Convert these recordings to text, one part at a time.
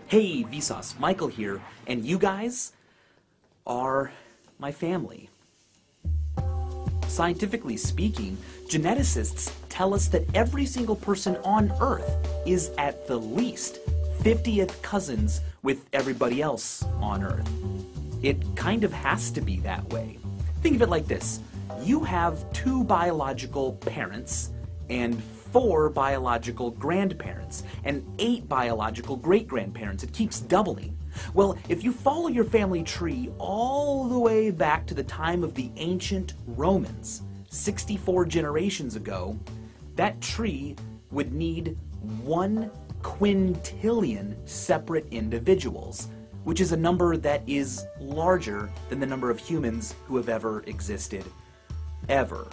Hey, Vsauce, Michael here, and you guys are my family. Scientifically speaking, geneticists tell us that every single person on Earth is at the least 50th cousins with everybody else on Earth. It kind of has to be that way. Think of it like this. You have 2 biological parents and 4 biological grandparents and 8 biological great-grandparents. It keeps doubling. Well, if you follow your family tree all the way back to the time of the ancient Romans, 64 generations ago, that tree would need 1 quintillion separate individuals, which is a number that is larger than the number of humans who have ever existed, ever.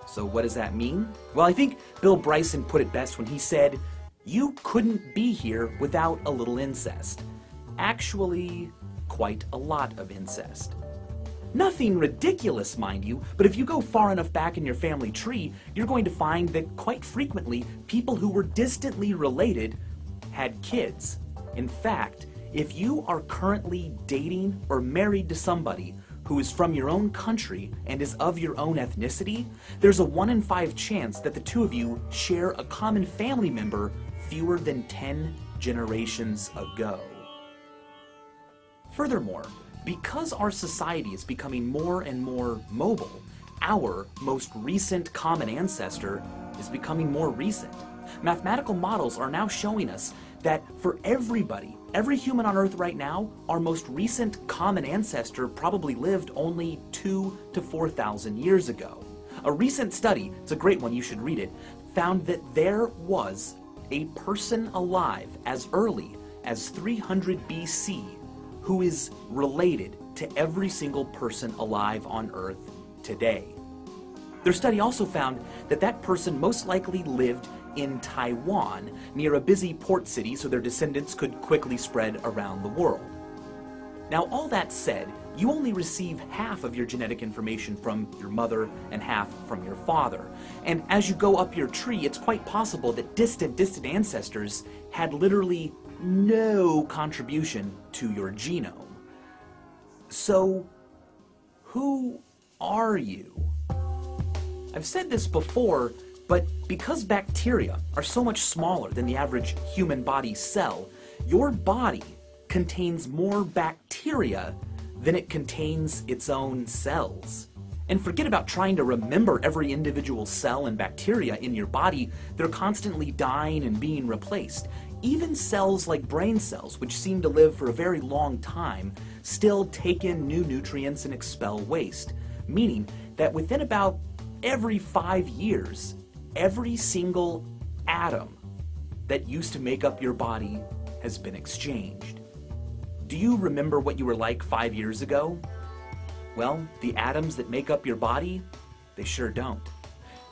So what does that mean? Well, I think Bill Bryson put it best when he said, "You couldn't be here without a little incest." Actually, quite a lot of incest. Nothing ridiculous, mind you, but if you go far enough back in your family tree, you're going to find that quite frequently, people who were distantly related had kids. In fact, if you are currently dating or married to somebody who is from your own country and is of your own ethnicity, there's a 1 in 5 chance that the 2 of you share a common family member fewer than 10 generations ago. Furthermore, because our society is becoming more and more mobile, our most recent common ancestor is becoming more recent. Mathematical models are now showing us that for everybody, every human on Earth right now, our most recent common ancestor probably lived only 2,000 to 4,000 years ago. A recent study, it's a great one, you should read it, found that there was a person alive as early as 300 BC who is related to every single person alive on Earth today. Their study also found that that person most likely lived in Taiwan, near a busy port city so their descendants could quickly spread around the world. Now, all that said, you only receive half of your genetic information from your mother and half from your father. And as you go up your tree, it's quite possible that distant ancestors had literally no contribution to your genome. So, who are you? I've said this before, but because bacteria are so much smaller than the average human body cell, your body contains more bacteria than it contains its own cells. And forget about trying to remember every individual cell and bacteria in your body. They're constantly dying and being replaced. Even cells like brain cells, which seem to live for a very long time, still take in new nutrients and expel waste, meaning that within about every 5 years, every single atom that used to make up your body has been exchanged. Do you remember what you were like 5 years ago? Well, the atoms that make up your body, they sure don't.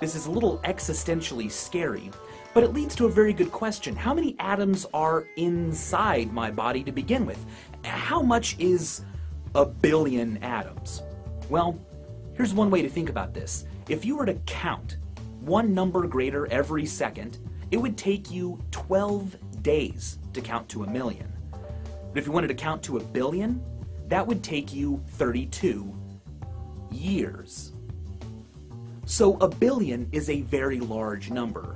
This is a little existentially scary, but it leads to a very good question. How many atoms are inside my body to begin with? How much is a billion atoms? Well, here's one way to think about this. If you were to count one number greater every second, it would take you 12 days to count to 1,000,000. But if you wanted to count to 1,000,000,000, that would take you 32 years. So 1,000,000,000 is a very large number,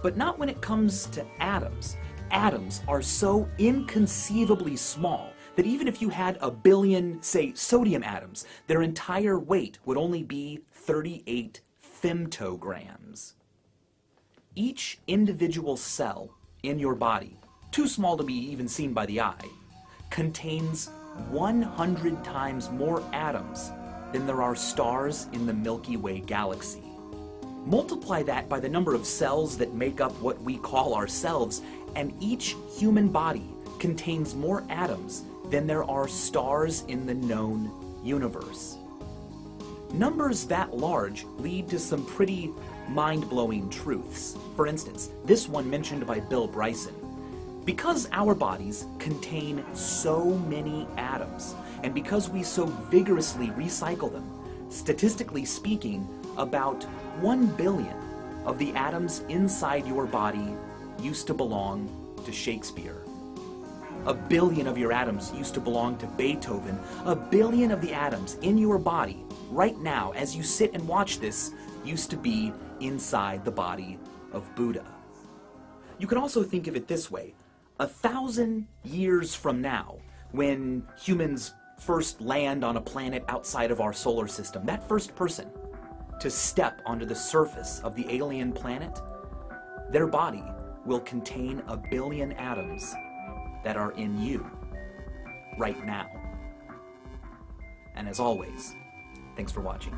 but not when it comes to atoms. Atoms are so inconceivably small that even if you had 1,000,000,000, say, sodium atoms, their entire weight would only be 38 femtograms. Each individual cell in your body, too small to be even seen by the eye, contains 100 times more atoms than there are stars in the Milky Way galaxy. Multiply that by the number of cells that make up what we call ourselves, and each human body contains more atoms than there are stars in the known universe. Numbers that large lead to some pretty mind-blowing truths. For instance, this one mentioned by Bill Bryson. Because our bodies contain so many atoms, and because we so vigorously recycle them, statistically speaking, about 1 billion of the atoms inside your body used to belong to Shakespeare. A billion of your atoms used to belong to Beethoven. A billion of the atoms in your body, right now, as you sit and watch this, used to be inside the body of Buddha. You can also think of it this way. 1,000 years from now, when humans first land on a planet outside of our solar system, that first person to step onto the surface of the alien planet, their body will contain 1 billion atoms that are in you right now. And as always, thanks for watching.